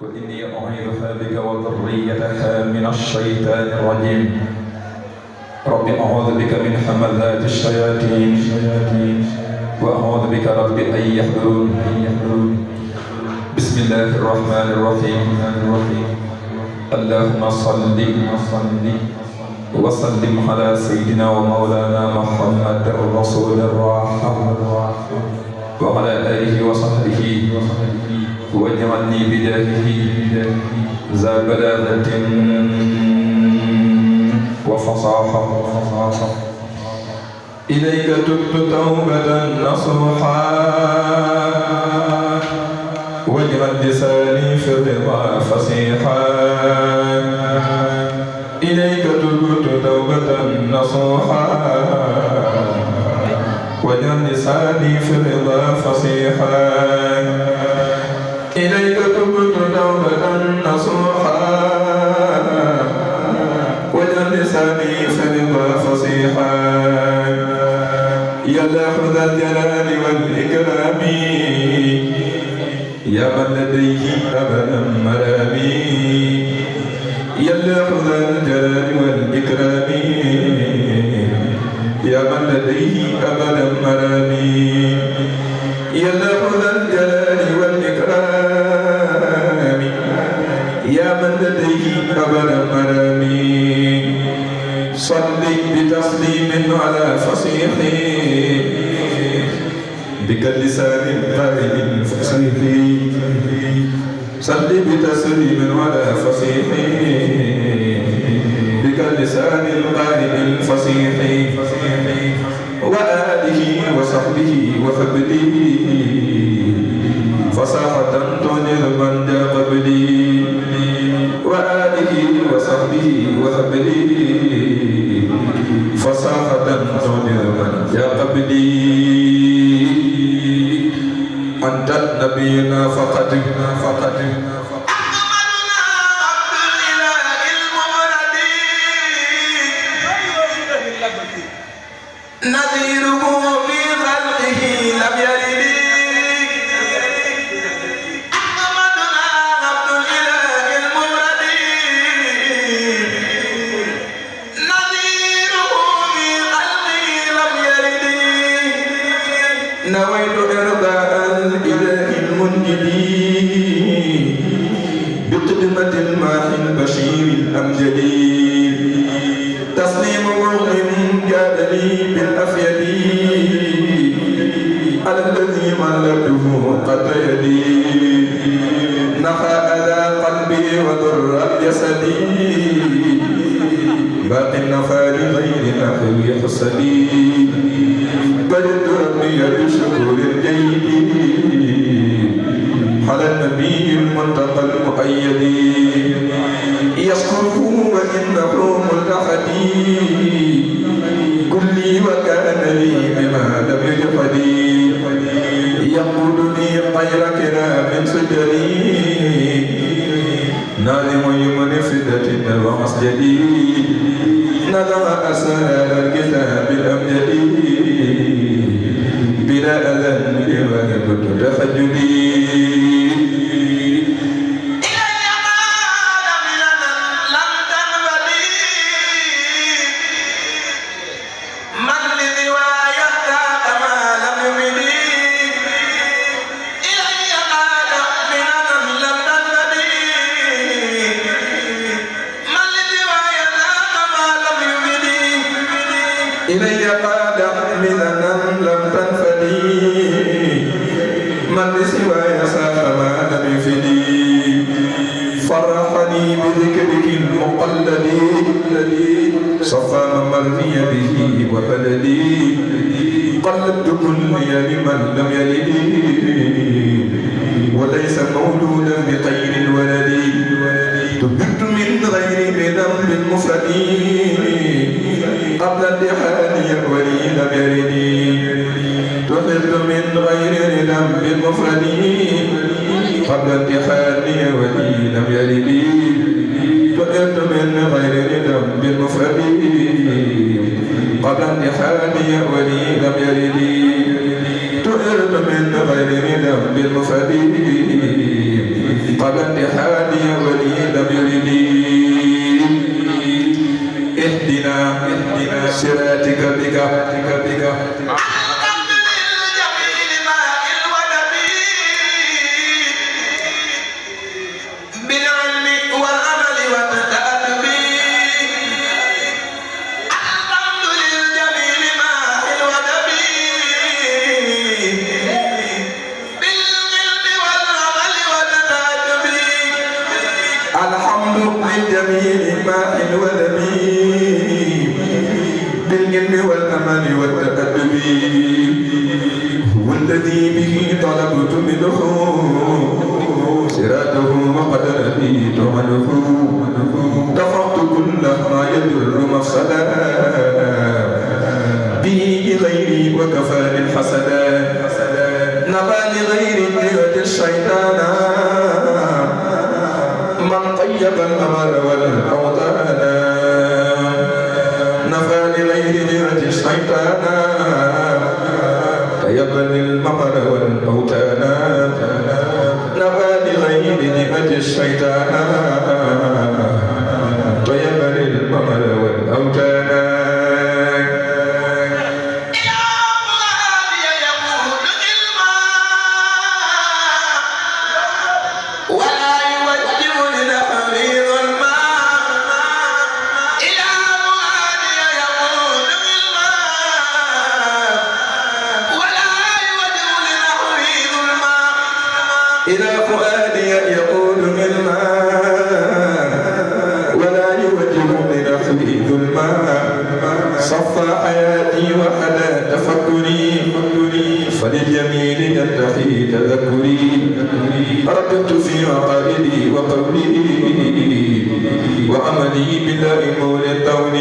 وإني أعيذها بك وذريتها من الشيطان الرجيم. رب أعوذ بك من همزات الشياطين وأعوذ بك رب أن يحضرون. بسم الله الرحمن الرحيم. اللهم صل وسلم على سيدنا ومولانا محمد الرسول الراحم وعلى آله وصحبه واجعلني بداهه ذا بلاغة وفصاحة. إليك تبت توبة نصوحا واجعل لساني في الرضا فصيحا. إليك تبت توبة نصوحا واجعل لساني في الرضا فصيحا. إليك تبت توبة نصوحا واجعل لساني في الرضا فصيحا. يا الله ذا الجلال والإكرام يا من لديه أبدا مرامي. يا الله ذا الجلال والإكرام يا من لديه أبدا مرامي. يا الله ذا الجلال والإكرام يا من لديه أبدا مرامي. صل بتسليم على فصيح بك اللسان القائل الفصيح. صل بتسليم على فصيح بك اللسان القائل الفصيح وآله وصحبه وحبله فصاحة تنير من جاء قبلي. وآله وصحبه وحبله فصاحة تنير من جاء قبلي. أنت نبينا فقط نذيره في خلقه لم يلد. أحمدنا عبد الإله المورد نذيره في خلقه لم يلد. نويت إرضاء الإله المنجد بقدمة الماح البشير الأمجد. تسليم مؤمن جاد لي بالأفيد على الذي ملكته قد يدي. نفى أذى قلبي وضر جسدي باقي النفى لغير نحو حسدي. بلد ربي بشكر الجيد على النبي المنتقى المؤيد. يشكره وإنه ملتحدي كلي وكان لي بما لم يجحدي. يقودني خير كرام سجري ناظم يمن فدة ومسجدي. نظم أسرار الكتاب الأمجد بلا أذن وكبت تخجلي. إلي قاد مذنا لم تنفدي من لسواي ساق ما لم يفدي. فرحني بذكرك المقلد صفى ممرني به وبلدي. قلبت كلي لمن لم يلد وليس مولودا بخير الولد. تبت من غير بذنب مفرد قبل امتحاني ولي لم يردي. تحب من غير ذنب مفرد قبل امتحاني ولي لم يردي. تحب من غير ذنب مفرد قبل امتحاني ولي لم يردي. تحب من غير ذنب مفرد فقد حادي ولي لم يردي اهدنا صراطك بك للجميل ماء ولبيب بالعلم والأمل والتأدب هو الذي به طلبت منه صراطه وقد رأيت عنه دفعت كل ما يضر مفسدا به غيري وكفاني الحسدا نبى لغير جهة الشيطان من طيب الأمر والأوطان نفى لغير جهة الشيطان طيبني المقر والأوطان نفى لغير جهة الشيطان طيبني المقر والأوطان إلى فؤادي يقول الماء ولا يوجه لنحوي ظلما صفى حياتي وحدا تفكري فللجميل ينتهي تذكري ركبت في عقائدي وقولي وعملي بالله مولى الكون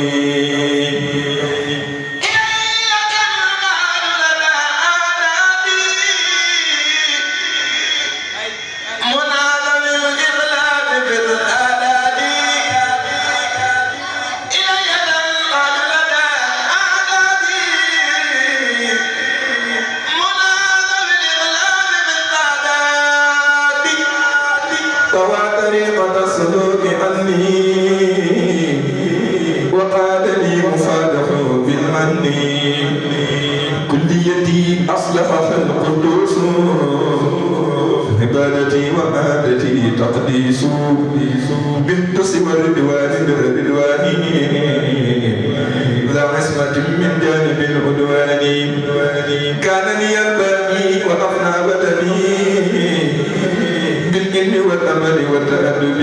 طوى طريقة السلوك عني وقال لي مفادح بالمن كليتي أصلحها القدوس عبادتي وعادتي تقديس بالقدس والرضوان بالرضوان لا عصمة من جانب العدوان كان لي الباقي وأفنى بدني بالعلم والأمل والتأدب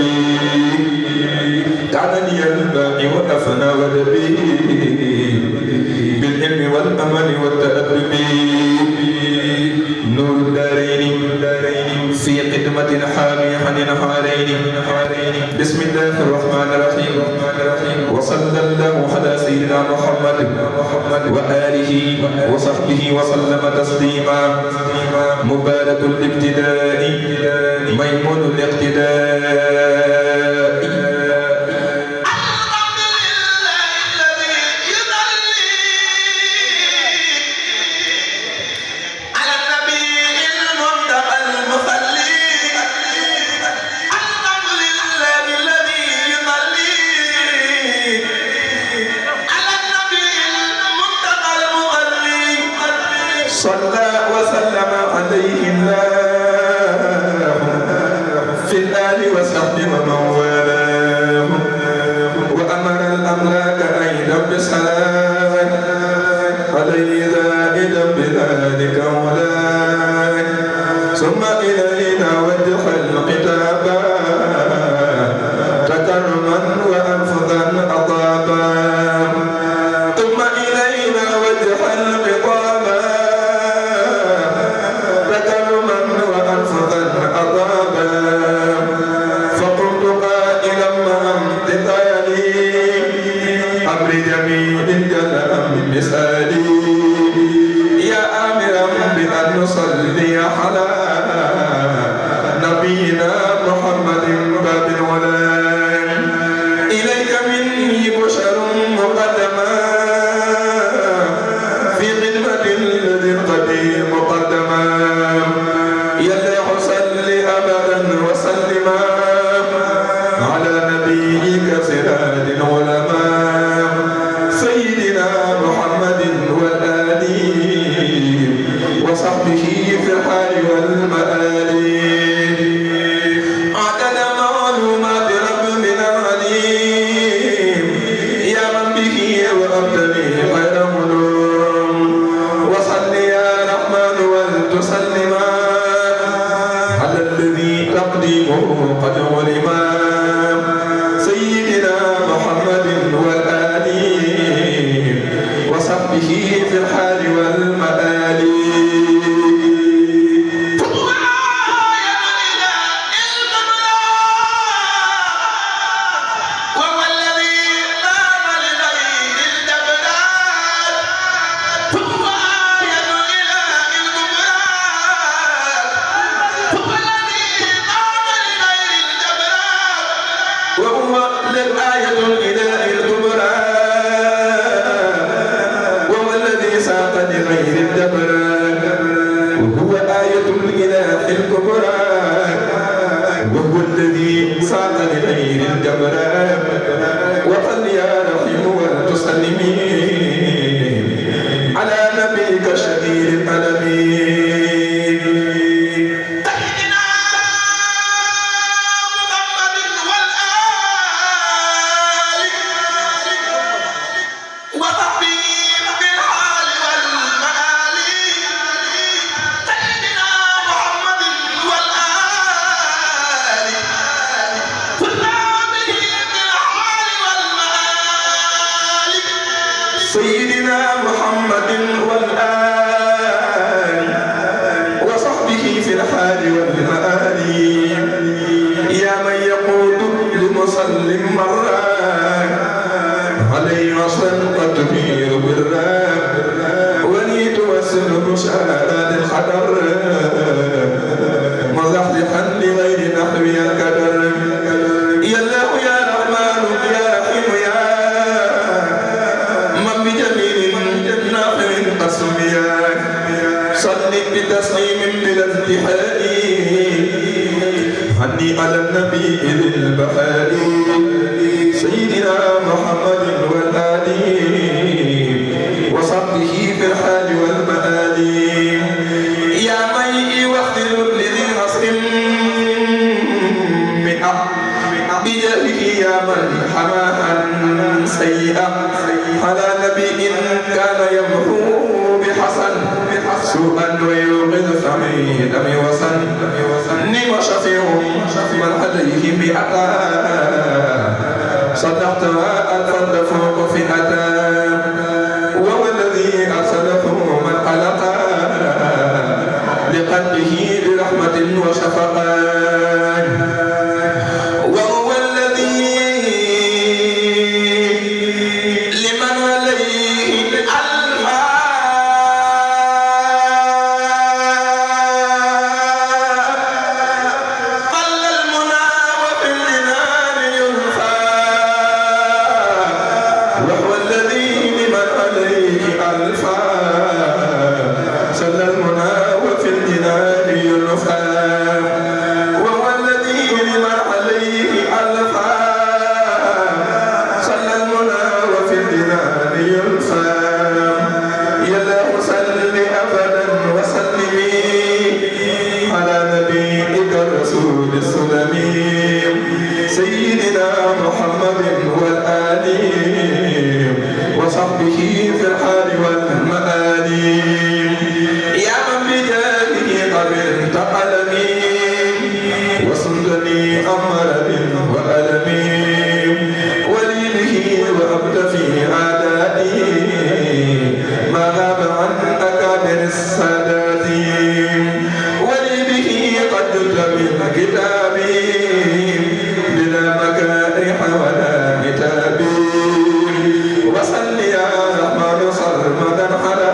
كان لي الباقي وأفنى ودبي بالعلم والأمل والتأدب نور الدارين في قدمة حامي عن نهارين بسم الله الرحمن الرحيم وصلى الله على سيدنا محمد وآله وصحبه وسلم تسليما مبارك الابتداء ميمون الاقتداء صلى وسلم عليه الله في الآل وصحب ومن والاه وأمر الأملاك أيضا بسلام عليه زائدا بذلك مولاك ثم إلينا وجه الكتاب تكرما وأنفذا أطابا ثم إلينا وجه الخطاب تكرما وأنفذا أطابا فقلت نعيمه قد علم سيدنا محمد والآل وصحبه في الحال والمآل سيدنا محمد والآل وصحبه في الحال والمآل يا من يقود لمسلم مرة عليه صدقة تثير بالراب ولي توسل مشاهدات الحضر مزحزحا لغير نحو الكدر يا الله يا رحمن يا رحيم يا من بجميل نافع قسمياك صل بتسليم بلا انتهاء هني على النبي ذي البهاء سيدنا محمد والآل وصحبه في الحال والمآل يا من يوخر لذي نصر بجهله يا من حماها سيئا على نبي كان يمحو بحسن سوءا ويوقظ سعيدا بوسن نعم شفيع من عليه بأتى صدقت وألفا فوق فئة وهو الذي أرسله من خلق لقلبه برحمة وشفقة وصحبه في الحال والمآل يا من بجاهه قبلت قلمي وصندني أمر وألمي ولي به وأبد في عاداتي ما غاب عن أكابر السادات ولي به قد من كتابي بلا مكارح ولا كتابي وصل يا رحمن صرمدا على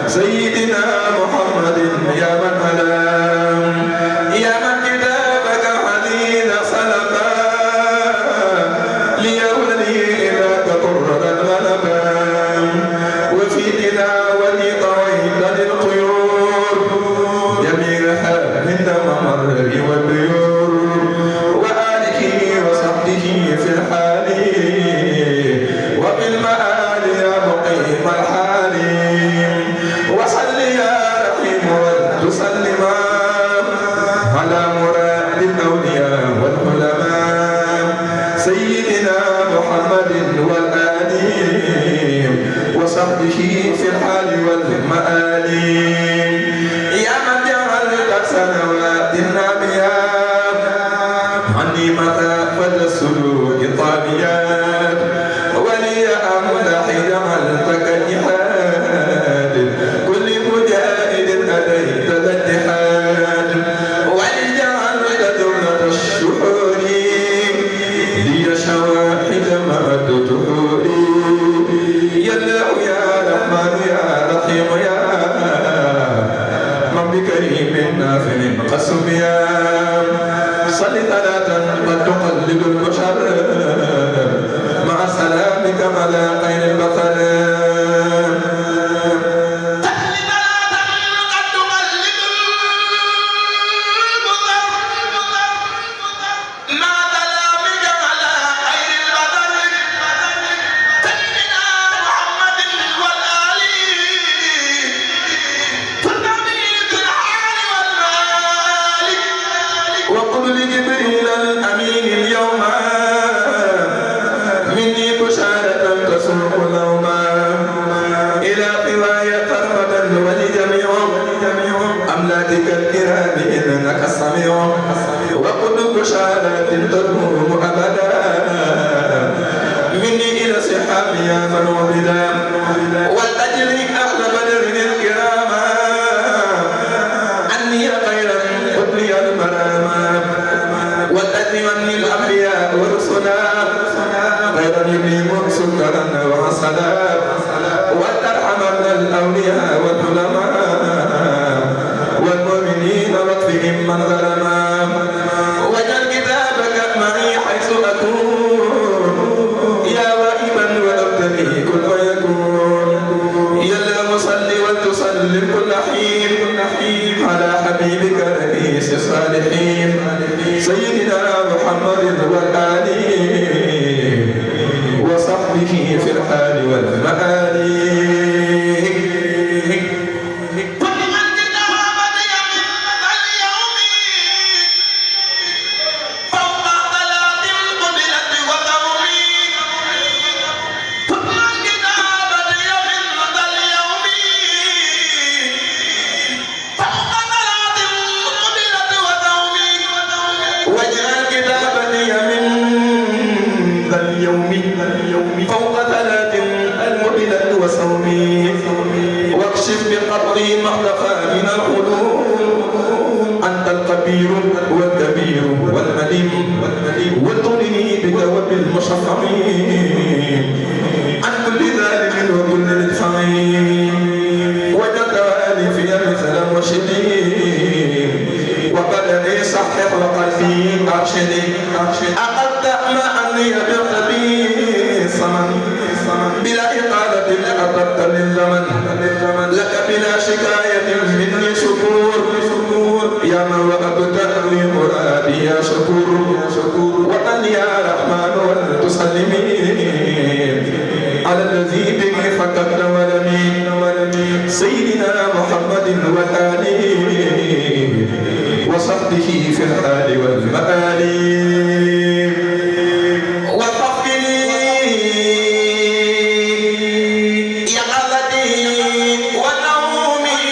سيدنا محمد يا من على يا من كتابك على صل ثلاثا قد تقلد البشر مع سلامك على خير البشر وقل لجبريل الأمين اليوم مني بشارة تسوق لوما إلى قوايا فرمدا ولجميع أملاكك الكرام إنك السميع وقل بشارة تدوم أبدا مني إلى صحاب يا من وبدا والأجل أهل بدر الكرام عني خيرا قبلي المرام وتأتمني الأنبياء ورسلا غير يميم سكرا وعسلا وترحمنا الأولياء والعلماء والمؤمنين واكفهم من ظلما واجعل كتابك معي حيث أكون يا واهبا وأبتلي كل ويكون يا الله صل وتسلم كل حين على حبيبك رئيس الصالحين سيدنا محمد والآل وصحبه في الحال والمآل واجعل كتابتي من ذا اليوم فوق ثلاث المبلة وصومي واكشف بقبضي ما اختفى من القلوب أنت الكبير والكبير والمليم وطلني بك وبالمشفع عن كل ظالم وكل مدفع وجدت في مثل مرشدين وبدني صحح وقلبي أرشدي أخذت ما أني بقلبي صمن بلا إقالة أتبت للزمن لك بلا شكاية مني شكور يا من وهبت لي مرادي يا شكور وأن يا رحمن ولتسلمي على الذي به فقدت ولمي سيدنا محمد والآل وصحبه في الحال والمآل وصحبني يا غلدي ونومي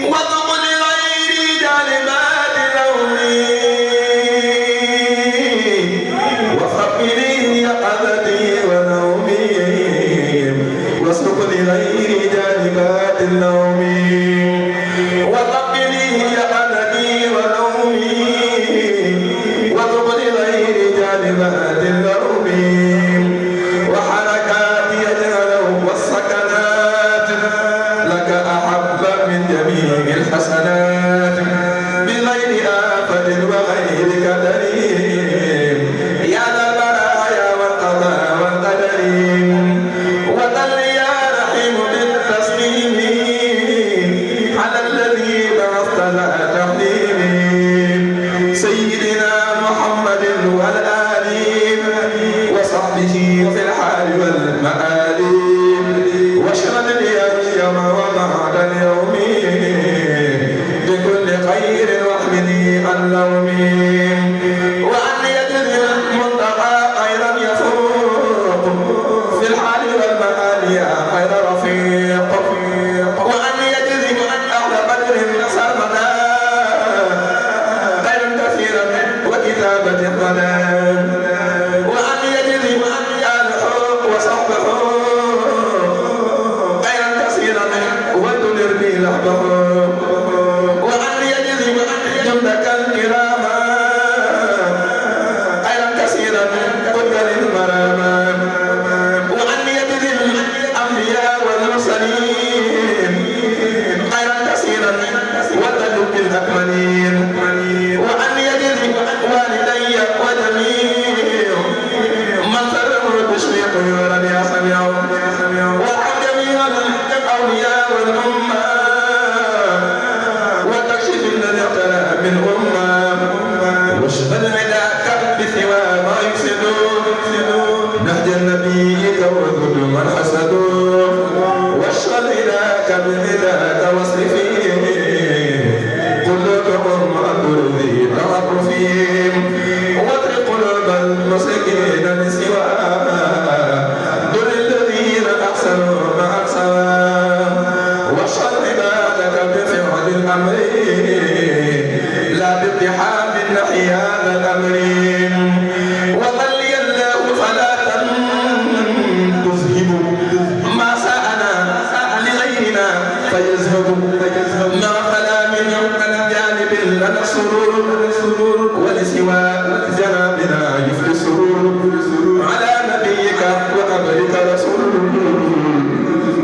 وضمن غيري جالبات نومي وصحبني يا غلدي ونومي واسلك لغير جانبات النوم وثقني يا أنني ونومي واسلك لغير جانبات النوم وحركاتي يجعله والسكنات لك أحب من جميع الحسنات بغير آفة وغير كدر يا ذا البرايا والقضاء والقدر وذل يا رحيم بالتسليم على الذي بعثت لا تحليم سيدنا محمد والآل وصحبه في الحال والمآل واشرد لي اليوم وبعد اليوم بكل خير واحمني اللوم وأن يجزي المنتقى خيرا يفوق في الحال والمآل يا خير رفيق وأن يجزي أهل بدر سرمدا خيرا كثيرا وكتابة الظلام وأن يجزي آله وصحبه خيرا كثيرا وتنر به لحظه وأن يجزي جندك الكرام خيرا كثيرا قدر المرام وأن يجزي الأنبياء والمرسلين رداك واصرفين قلوبهم عن ذي تعرفين واطرق قلوب المسلمين لسواك دل الذين احسنوا ما احسنوا واشهد عبادك بفعل الامر لا باقتحام نحي هذا الامر وظلي الله فلا تذهب ما ساءنا لغيرنا فيذهب ما خلا من جانب لنا السرور ولسوى جنابنا يفضي السرور على نبيك وقبلك رسول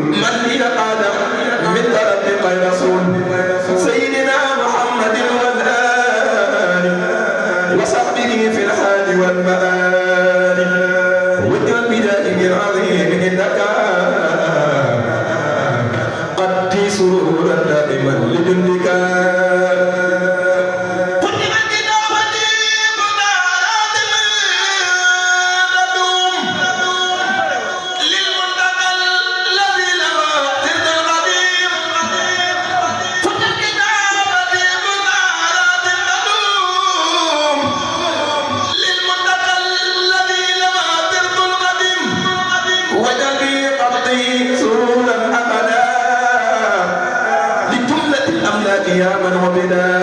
من هي قادم من طرفك رسول سيدنا محمد والآل وصحبه في الحال والمآل واجعل بجاهه العظيم انك قد في سرورا دائما لجندك يا من عبدا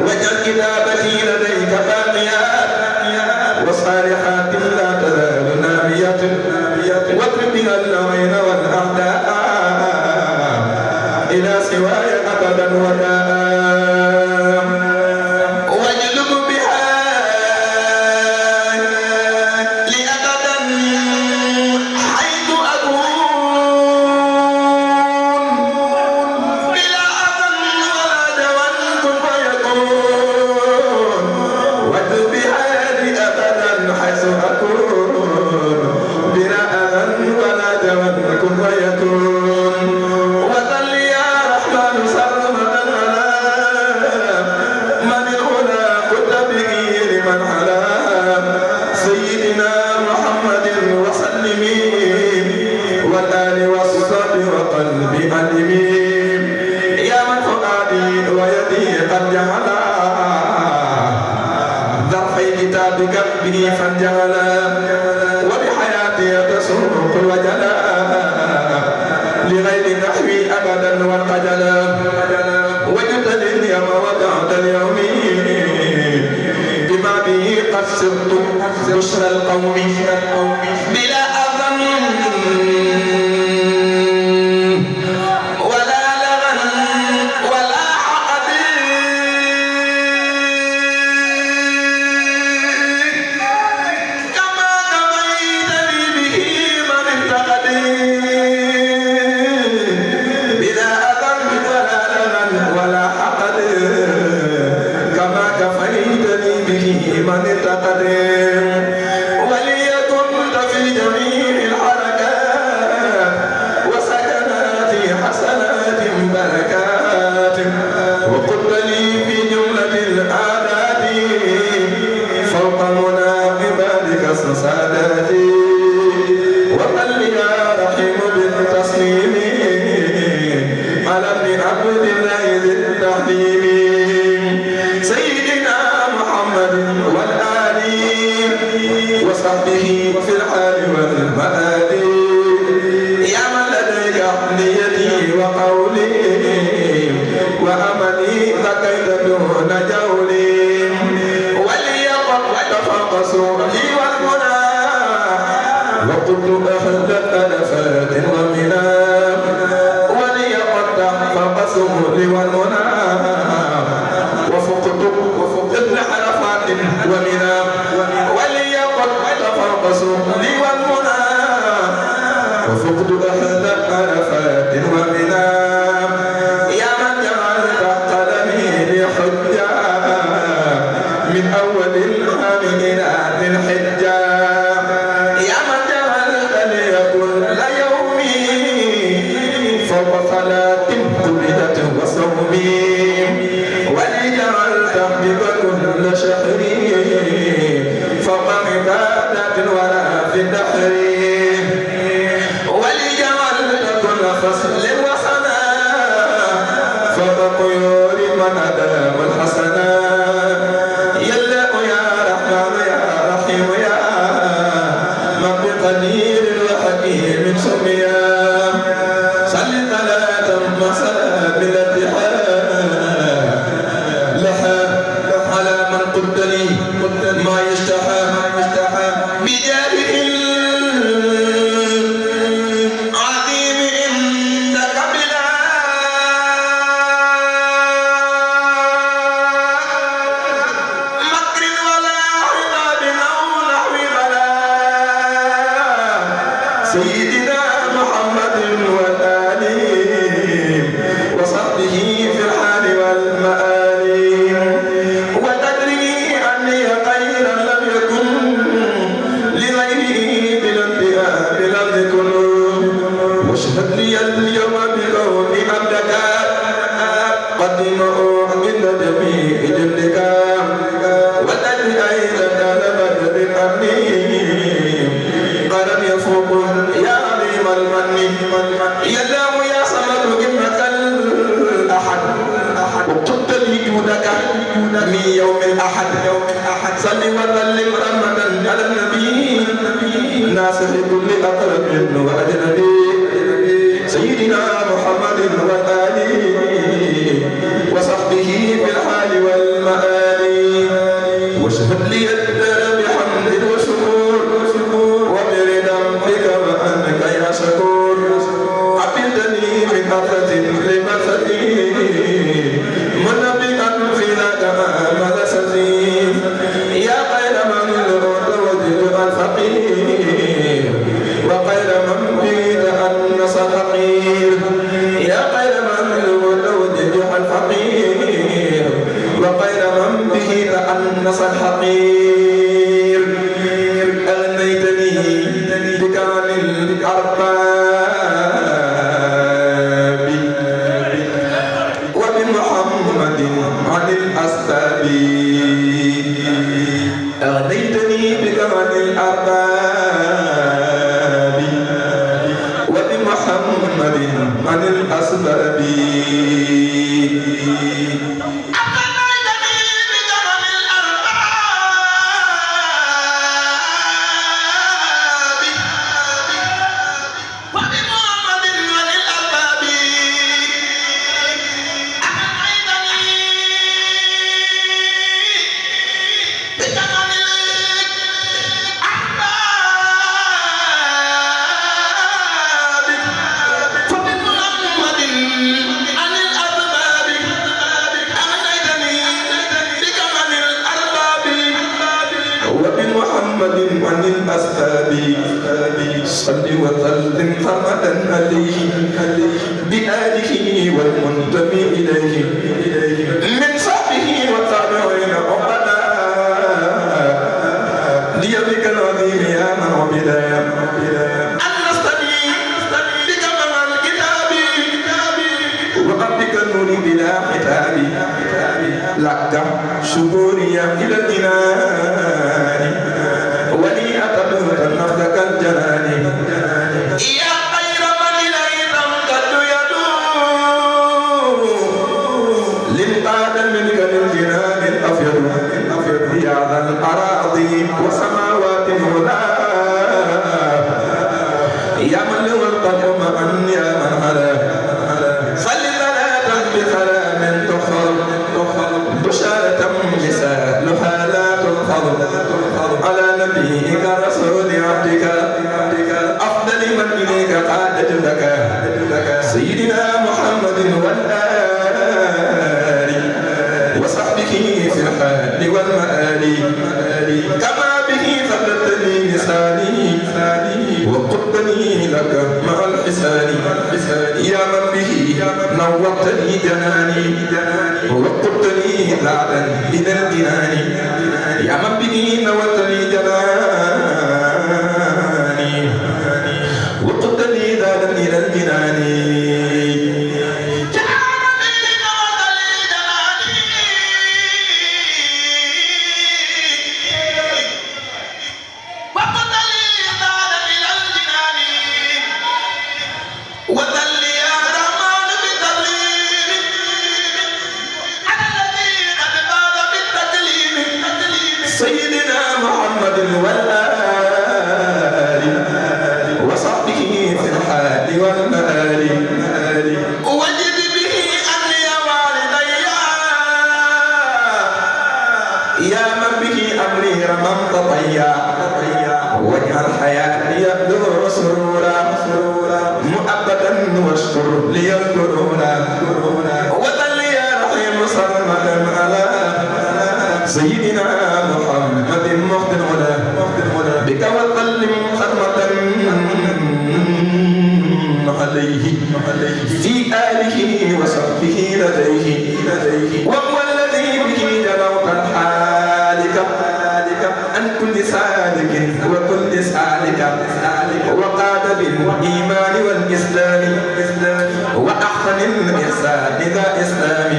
واجعل كتابتي لديك باقيات وصالحات لا تزال نامية واطرد بها اللعين والاعداء الى سواي ابدا وداء واجلب بها لابدا حيث اكون به فانجعلا وبحياتي تسوق الوجلا لغير نحوي ابدا والقجلا وجدت اليوم وبعد اليوم بما به قد صرت بشرى القوم بلا اذى من التقدير وليكن في جميع الحركات وسكنات حسنات بركات وقلت لي في جملة الآلات فوق منى عبادك ساداتي وقل يا رحيم بالتسليم على ابن عبد الله ذي التحليم سيدنا محمد والآل وصحبه في الحال والمآل يا من لديك نيتي وقولي وأملي ذكيت دون جولي وليقط فوق سؤلي والمنى وقلت أهل ألفات ومنى وليقط فوق سؤلي والمنى وفقت ابن حرفات ومنى وليقط فوق سؤلي والمنى وفقت أهل حرفات ومنى يا من جعلت قلمي لحجة من أول العام إلى ذي الحجة يا من جعلت لي كل يوم فوق صلاة قبلت وصومي قدموا من جميع جندك والأجل أيضا كان بدر الأمين قلم يفوق يا عظيم المن يا الله يا صمد إنك الأحد وقلت لي جودك من يوم الأحد صل وسلم رمضا على النبي ناصر كل أقرب وأجنبي سيدنا محمد وآله وصحبه في الحال والمآل واشهد لي الدار بحمد وشكر وبرضا بك وأنك يا شكور عبدني من أثرة لمثلي منبئا في ذاك آمل سزيم يا خير من وجد الفقير وخير من بيد النص الحقير يا خير من وجد الفقير وخير من به النص الحقير أغنيتني بكمال الأرباب وبمحمد عن الأسباب أغنيتني بكمال الأرباب وبمحمد عن الأسباب عن الأسباب صل وسلم فرمدا عليه بآله والمنتمي إليه من صحبه وتابعين عقدا ليبك العظيم يا من عبدا أن نستني بك مع الكتاب وقبلك النور بلا حتاب لك شكوري إلى الجنان ولي أتبهت نفسك الجنان يا خير من إليه تمتد يدور للقاد منك للجنان الأفيض يا ذا الأراضي وسماوات الهدى يا من له القدم أن يا من هدى صل صلاة بسلام تخر بشارة مثالها لا تنخر على نبيك رسول عبدك أفضل من إليك قادت لك سيدنا محمد والآل وصحبه في الحال والمآل كما به فلتني لساني وقدني لك مع الحسان يا من به نورتني جناني وقدني لعلا إلى الجنان يا من به نورتني جناني وقدني لعلا إلى الجنان سيدنا محمد والآل وصحبه في الحال والمآل وجد به أني والدي يا من به أمري رممت طيا واجعل حياتي يبدو سرورا مؤبدا واشكر لي القرونا وظل يا رحيم صرمدا على سيدنا محمد مهد الهدى بك وسلم خدمة عليه في آله وصحبه لديه وهو الذي به جلوت الحالك عن كل سالك وكل سالك وقاد بالإيمان والإسلام وأحسن الإحسان ذا إسلام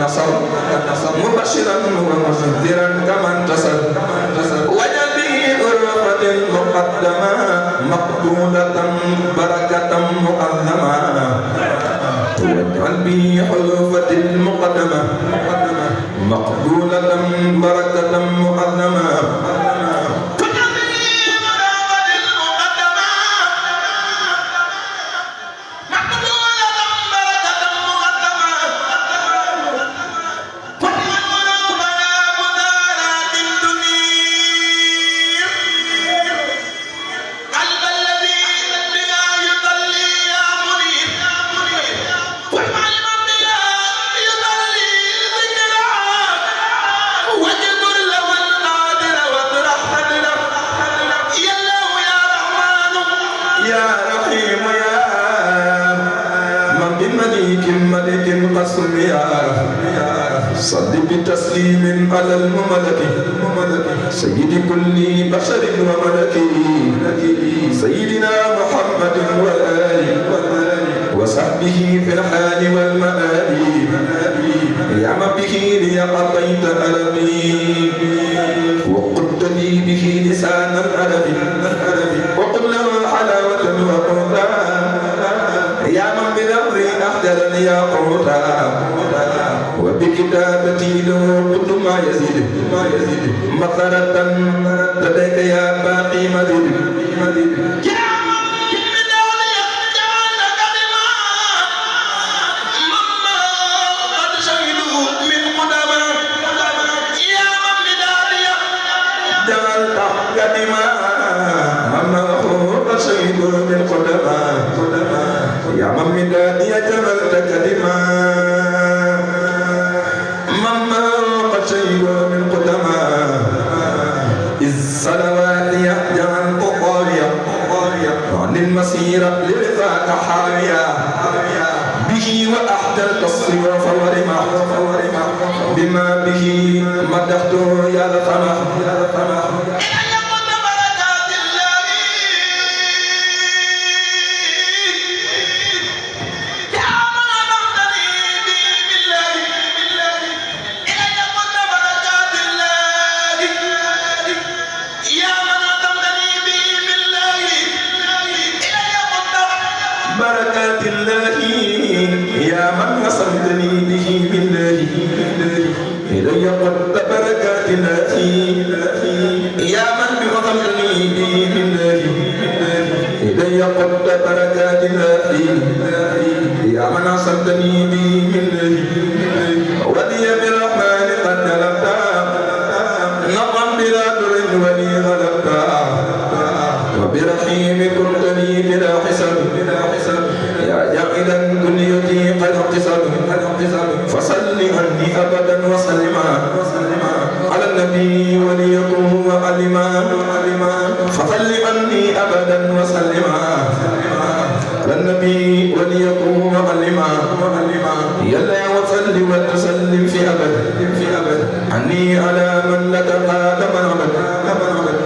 نصر مبشرا ومنذرا كما انتصر وجل به أرفة مقدمة مقبولة بركة مؤذمة واجعل به حلفة المقدمة مقبولة بركة مؤذمة صل بتسليم على المملك سيد كل بشر وملك سيدنا محمد والآل وصحبه في الحال والمآل يا من به لي قضيت ألمي وقلت لي به لسان الأدب وقل له حلاوة وقوتا يا من بنظري أحجرني يا قوتا وبكتابتي له كل ما يزيد مثرة لديك يا باقي مزيد يا من مدادي جملت كلمة مما قد شيء من قدما إذ صلوات يحجر القطارية عن المسيرة لرفاق حاوية به وأحدث الصيوف ورمح بما به مدحته يا الفرح بركات الله يا من وصلتني به بالله إلي قد بركات الله يا من وصلتني به بالله إلي قد بركات الله يا من وصلتني به بالله ولي بالرحمن قد جلبت نظم بلا در ولي غلبت وبرحيم كنت لي بلا حساب يا جاعلا كنيتي قد اقتصد فصل عني ابدا وسلما على النبي وليكن وعلما فصل عني ابدا وسلما على النبي وليكن وعلما يلا وصل وتسلم في ابد عني على من لك قادم العبد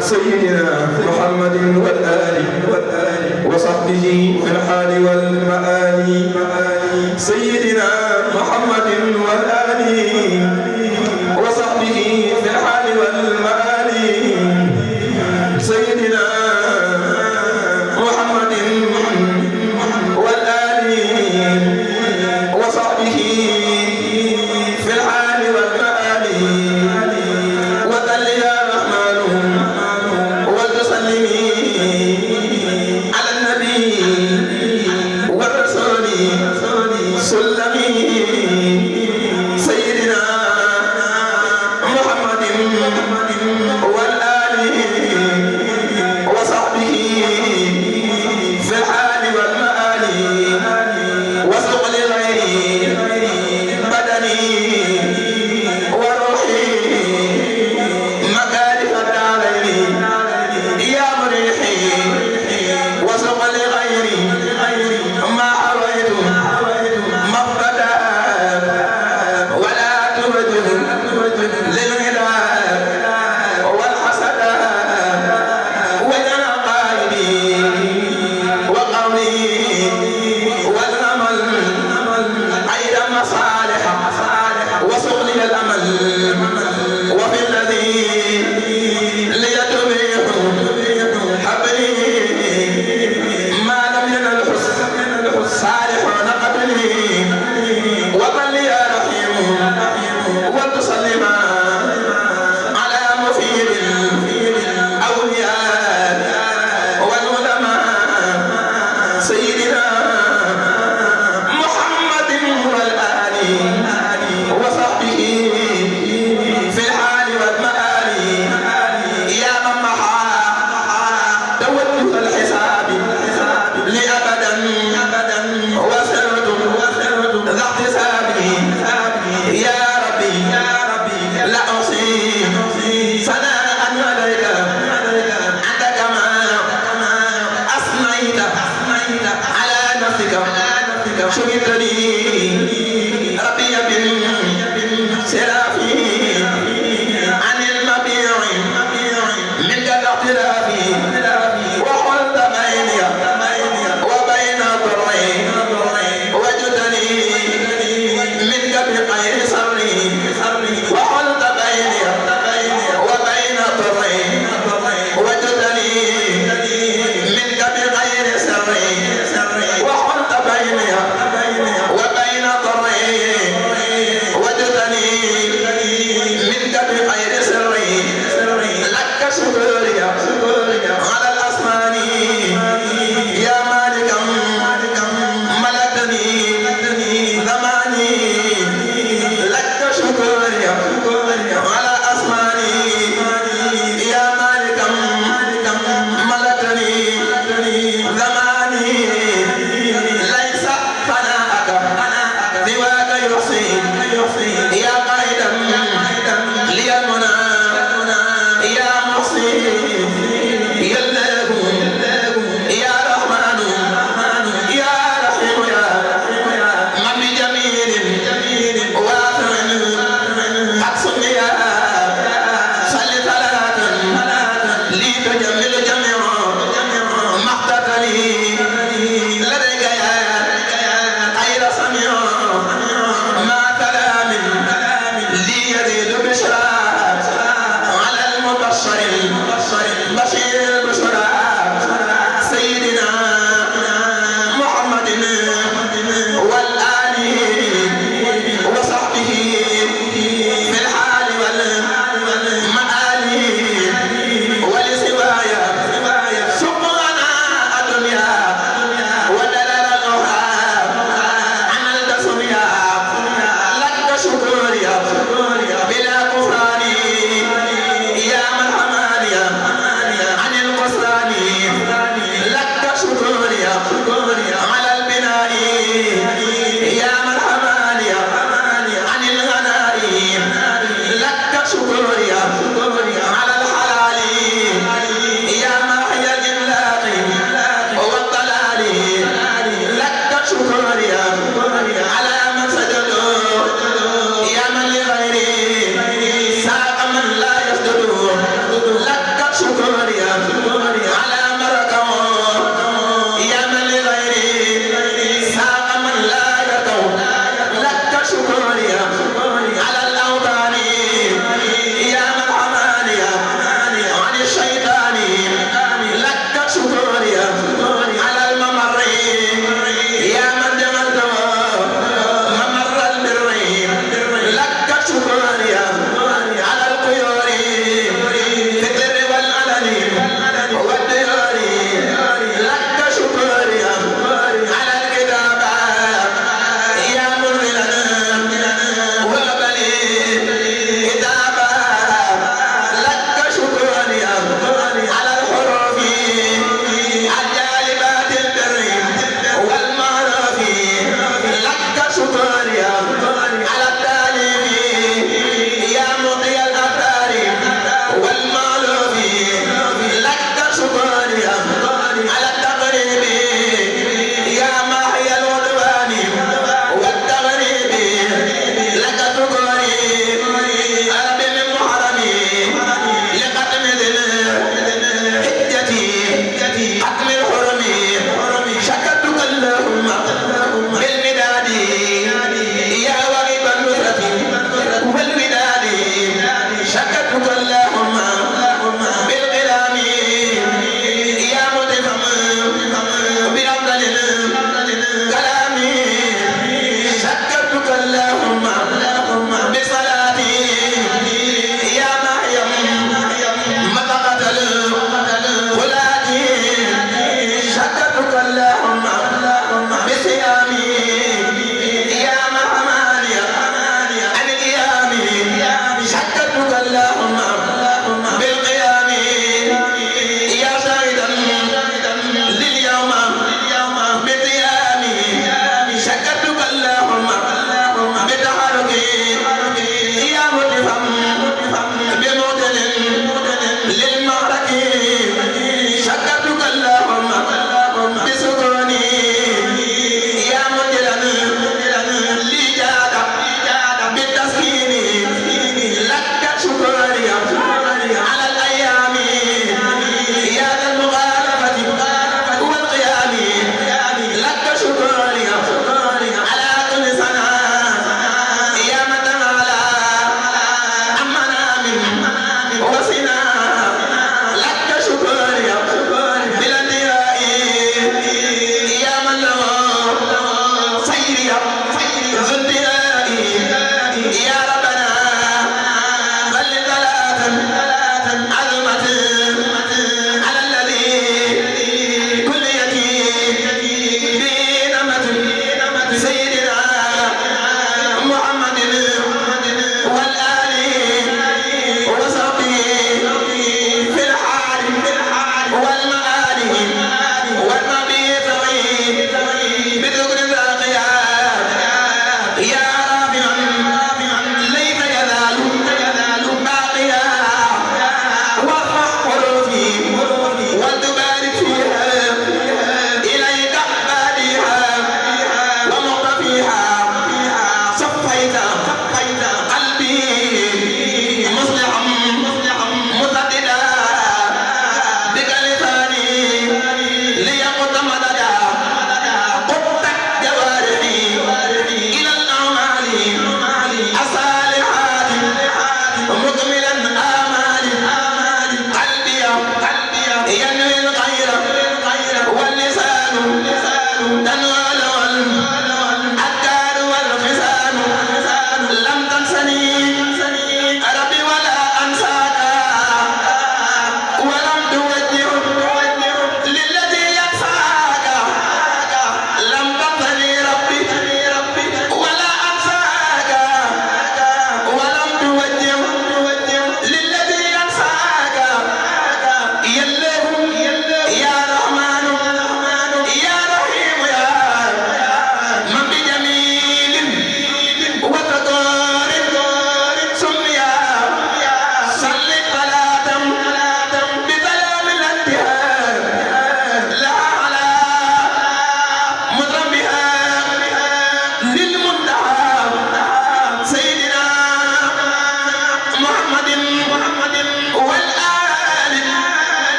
سيدنا محمد والآل وصحبه في الحال والمآل سيدنا محمد والآل وصحبه في الحال والمآل سيدنا محمد والآل وصحبه في الحال والمآل وذل يا رحمن وتسلمي على النبي نفسك شهدتني ربي بالسرافي عن المبيع منك الاعترافي وحلت بيني وبين ضري وجدني منك بغير سري وحلت بيني وبين ضري وجدني منك بغير سري وحلت بيني وبين ضري وجدني منك بغير سري لك شكري على الأسمان يا مالكا ملكني زماني لك شكري على الأسمان يا مالكا ملكني زماني ليس ثناءك سواك يحصي يا قائدا لي المنى يا محصي يا الله يا رحمن يا رحيم يا من بجميل واسع قد سمي صل صلاة لي تجمل جميع ما اخترتني لديك يا خير سميع ما كلام لي يزيد بشرى على المبشر بشير البشرى سيدنا محمد والآل وصحبه في الحال والمآل ولسوايا سبحنا الدنيا ودلال الأخرى عملت سميا لك شكريا بلا كفران يا من حماني عن القسران لك شكريا على البناء يا من حماني عن الغناء لك شكريا على الحلال يا محيا الإملاق والضلال لك شكريا على من سجدوا يا من لغيري ساق من لا يسجد لك شكريا على من ركعوا يا من لغيري ساق من لا يركع لك شكريا على الأوطان يا من حماني عن الشيطان لك شكريا على الممر يا من جملته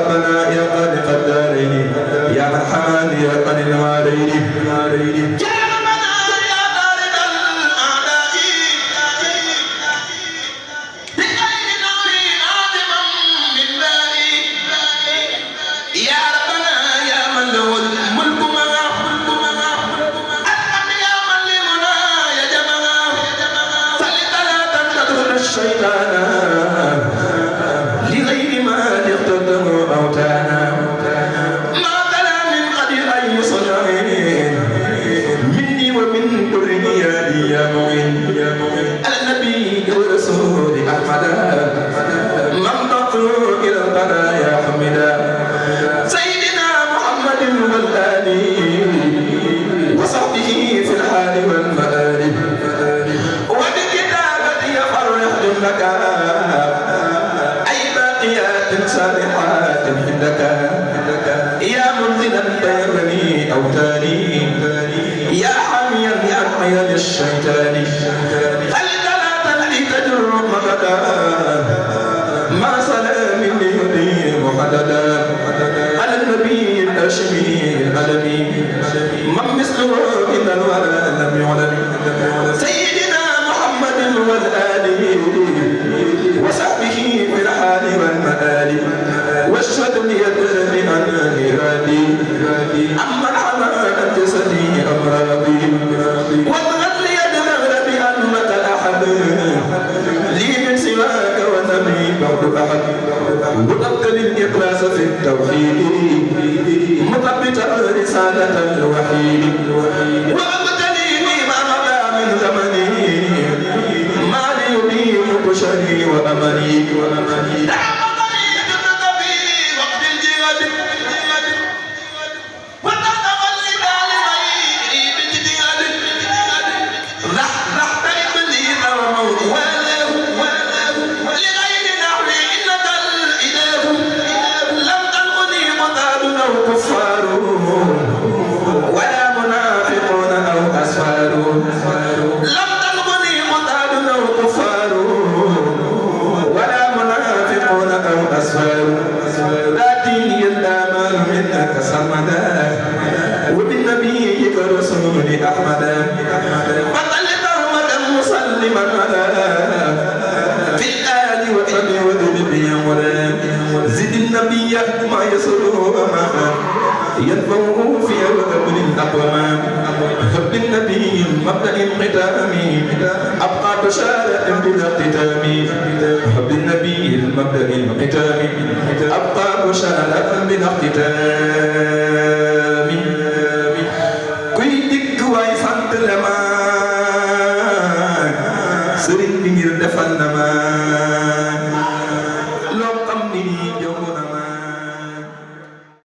ربنا يا خالق الدارين يا من حماني يا قن الوالدين لغير ما يقتدم أوتانا ما تلا من قدر أي صنع مني ومن ذريتي يا معين على النبي ورسول أحمد من تطلع إلى البرايا حمدا سيدنا محمد والآل وصحبه في الحال والمآل وبكتابتي فرح لك أي باقيات صالحات عندك يا منزلا بيرني أوتاني يا حاميا بأحمي للشيطان خلدلاتا لتجر مددا مع سلام ليدي محددا على النبي الهاشمي العلمي من مثله من الورى لم يعلم سيدنا محمد والآل وصحبه في الحال والمآل واشهد لي بأنني رادي أما الحمام جسدي أمراضي واضغط لي الدهر بأنك أحد لي من سواك ونبي بعد أحد وأبقى للإخلاص في التوحيد مثبتا رسالة الوحيد وأبتليني ما مضى من زمني ما ليضيق بشري وأملي وبالنبي كرسول أحمد فطل ترمدا مسلما على في الآل وأبي وذبي ولا زد النبي ما يسره أماما ينفعه في وأبن الأقوام هب النبي مبدأ الختام أبقى بشارة بلا اختتام هب النبي المبدأ الختام أبقى بشارة بلا اختتام kuy digg waay sant la ma sëriñ bi ngir defal na ma